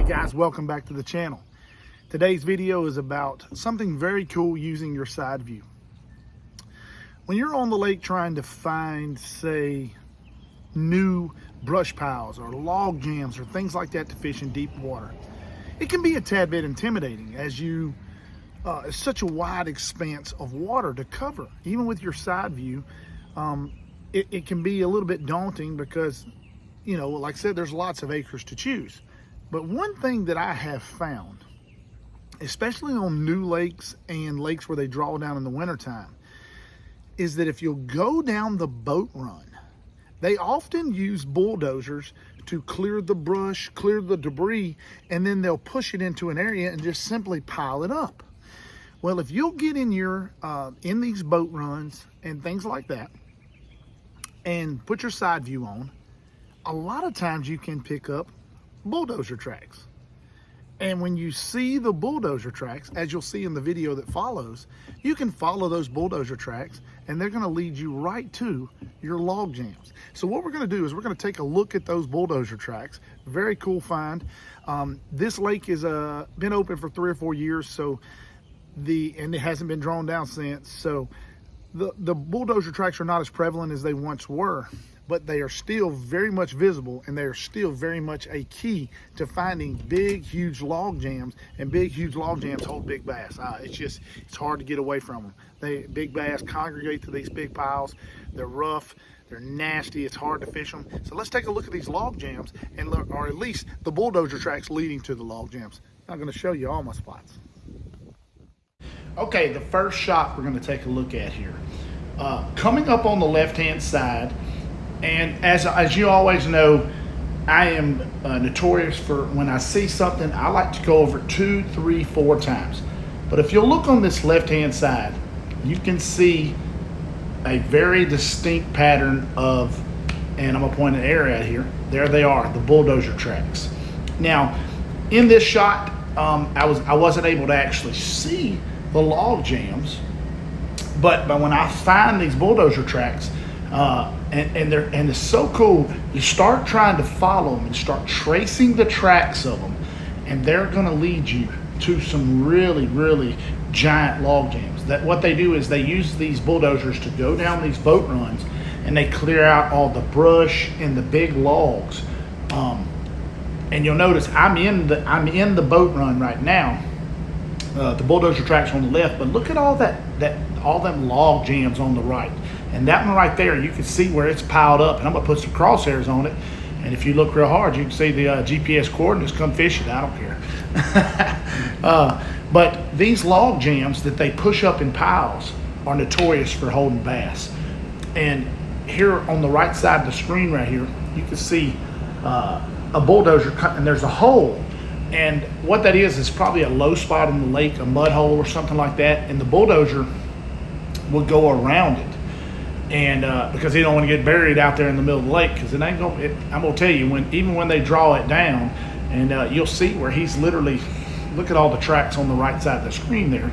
guys, welcome back to the channel. Today's video is about something very cool using your SideVu. When you're on the lake trying to find, say, new brush piles or log jams or things like that to fish in deep water, it can be a tad bit intimidating as it's such a wide expanse of water to cover. Even with your SideVu, it can be a little bit daunting because, you know, like I said, there's lots of acres to choose. But one thing that I have found, especially on new lakes and lakes where they draw down in the wintertime, is that if you'll go down the boat run, they often use bulldozers to clear the brush, clear the debris, and then they'll push it into an area and just simply pile it up. Well, if you'll get in in these boat runs and things like that and put your SideVu on, a lot of times you can pick up BullDozer tracks. And when you see the BullDozer tracks, as you'll see in the video that follows, you can follow those BullDozer tracks and they're going to lead you right to your log jams. So what we're going to do is we're going to take a look at those BullDozer tracks. Very cool find. This lake has been open for 3 or 4 years, so and it hasn't been drawn down since. So the BullDozer tracks are not as prevalent as they once were, but they are still very much visible, and they are still very much a key to finding big, huge log jams, and big, huge log jams hold big bass. It's hard to get away from them. Big bass congregate to these big piles. They're rough, they're nasty, it's hard to fish them. So let's take a look at these log jams, or at least the BullDozer tracks leading to the log jams. I'm gonna show you all my spots. Okay, the first shot we're gonna take a look at here. Coming up on the left-hand side, and as you always know, I am notorious for when I see something, I like to go over 2, 3, 4 times. But if you'll look on this left-hand side, you can see a very distinct pattern of, and I'm gonna point an arrow at here, there they are, the BullDozer tracks. Now, in this shot, I wasn't able to actually see the log jams, but when I find these BullDozer tracks, and it's so cool, you start trying to follow them and start tracing the tracks of them, and they're going to lead you to some really, really giant log jams. That what they do is they use these bulldozers to go down these boat runs, and they clear out all the brush and the big logs. And you'll notice I'm in the boat run right now. The BullDozer tracks on the left, but look at all all them log jams on the right. And that one right there, you can see where it's piled up, and I'm gonna put some crosshairs on it. And if you look real hard, you can see the GPS coordinates. Come fish it, I don't care. But these log jams that they push up in piles are notorious for holding bass. And here on the right side of the screen right here, you can see a bulldozer cut, and there's a hole. And what that is probably a low spot in the lake, a mud hole or something like that. And the bulldozer will go around it. And because they don't want to get buried out there in the middle of the lake, because I'm gonna tell you, even when they draw it down, and you'll see where he's literally, look at all the tracks on the right side of the screen there.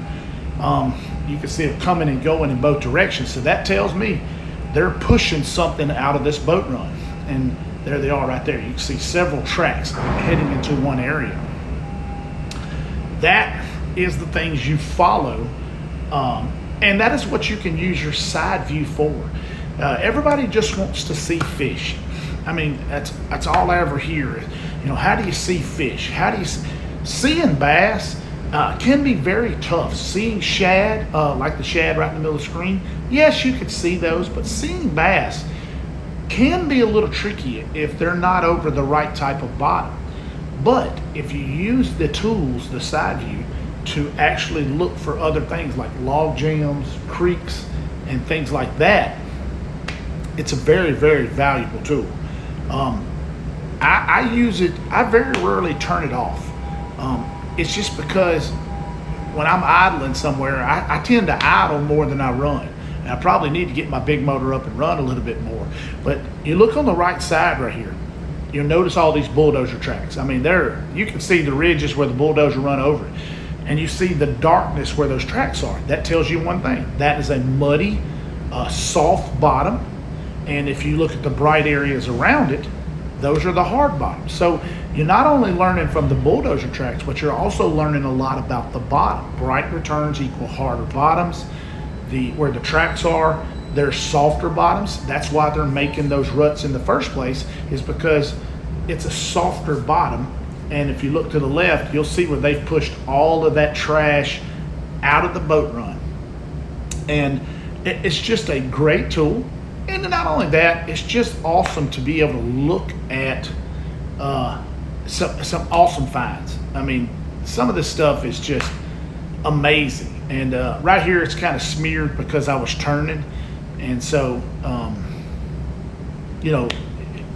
You can see it coming and going in both directions. So that tells me they're pushing something out of this boat run. And there they are right there. You can see several tracks heading into one area. That is the things you follow. And that is what you can use your SideVu for. Everybody just wants to see fish. I mean, that's all I ever hear. You know, how do you see fish? Seeing bass can be very tough. Seeing shad, like the shad right in the middle of the screen, yes, you could see those, but seeing bass can be a little tricky if they're not over the right type of bottom. But if you use the tools, the SideVu, to actually look for other things like log jams, creeks, and things like that, it's a very, very valuable tool. I use it, I very rarely turn it off. It's just because when I'm idling somewhere, I tend to idle more than I run. And I probably need to get my big motor up and run a little bit more. But you look on the right side right here, you'll notice all these BullDozer tracks. I mean, you can see the ridges where the bulldozer run over it. And you see the darkness where those tracks are. That tells you one thing. That is a muddy, soft bottom. And if you look at the bright areas around it, those are the hard bottoms. So you're not only learning from the BullDozer Tracks, but you're also learning a lot about the bottom. Bright returns equal harder bottoms. Where the tracks are, they're softer bottoms. That's why they're making those ruts in the first place, is because it's a softer bottom. And if you look to the left, you'll see where they've pushed all of that trash out of the boat run. And it's just a great tool. And not only that, it's just awesome to be able to look at some awesome finds. I mean, some of this stuff is just amazing. And right here, it's kind of smeared because I was turning. And so, you know,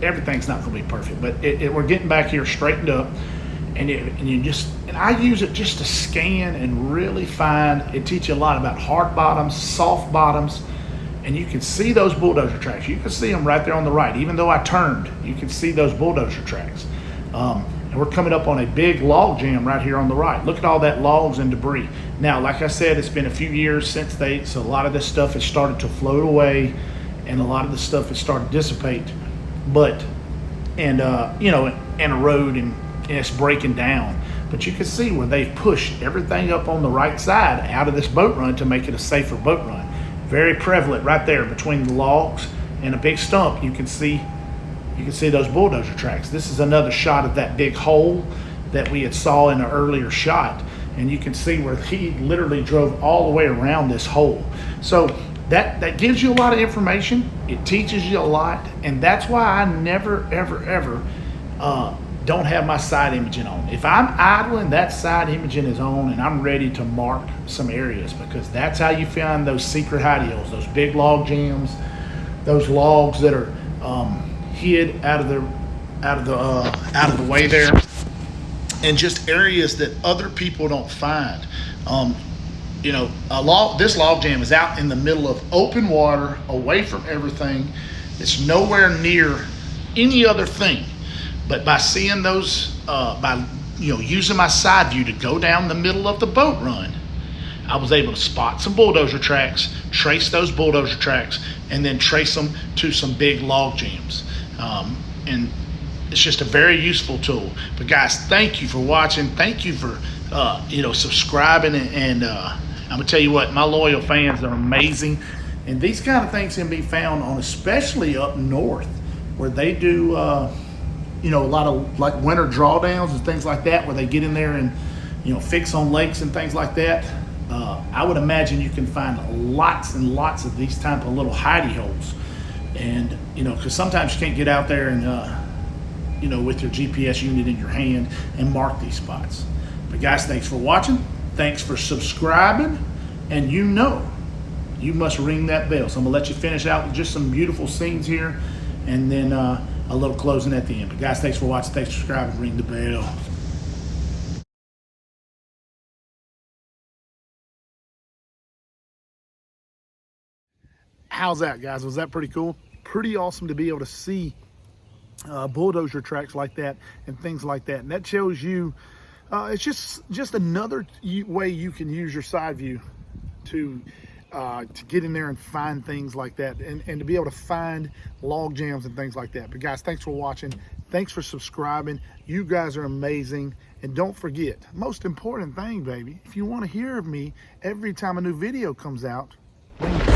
everything's not going to be perfect. But we're getting back here straightened up. And I use it just to scan and really find. It teaches you a lot about hard bottoms, soft bottoms. And you can see those BullDozer tracks. You can see them right there on the right. Even though I turned, you can see those BullDozer tracks. And we're coming up on a big log jam right here on the right. Look at all that logs and debris. Now, like I said, it's been a few years since so a lot of this stuff has started to float away, and a lot of the stuff has started to dissipate. And erode, and it's breaking down. But you can see where they've pushed everything up on the right side out of this boat run to make it a safer boat run. Very prevalent right there between the logs and a big stump. You can see those BullDozer tracks. This is another shot of that big hole that we had saw in an earlier shot, and you can see where he literally drove all the way around this hole. So that gives you a lot of information. It teaches you a lot, and that's why I never ever don't have my side imaging on. If I'm idling, that side imaging is on, and I'm ready to mark some areas, because that's how you find those secret hidey holes, those big log jams, those logs that are hid out of the way there, and just areas that other people don't find. This log jam is out in the middle of open water, away from everything. It's nowhere near any other thing. But by seeing those, using my SideVu to go down the middle of the boat run, I was able to spot some BullDozer tracks, trace those BullDozer tracks, and then trace them to some big log jams. And it's just a very useful tool. But guys, thank you for watching. Thank you for subscribing, and I'm gonna tell you what, my loyal fans are amazing. And these kind of things can be found on, especially up north, where they do a lot of like winter drawdowns and things like that, where they get in there and fix on lakes and things like that. I would imagine you can find lots and lots of these type of little hidey holes. And because sometimes you can't get out there and with your GPS unit in your hand and mark these spots. But guys, thanks for watching, thanks for subscribing, and you must ring that bell. So I'm gonna let you finish out with just some beautiful scenes here, and then a little closing at the end. But guys, thanks for watching, thanks for subscribing, ring the bell. How's that, guys? Was that pretty cool? Pretty awesome to be able to see BullDozer tracks like that and things like that. And that shows you, it's just another way you can use your SideVu to get in there and find things like that, and to be able to find log jams and things like that. But guys, thanks for watching. Thanks for subscribing. You guys are amazing. And don't forget, most important thing, baby, if you want to hear of me every time a new video comes out, ring the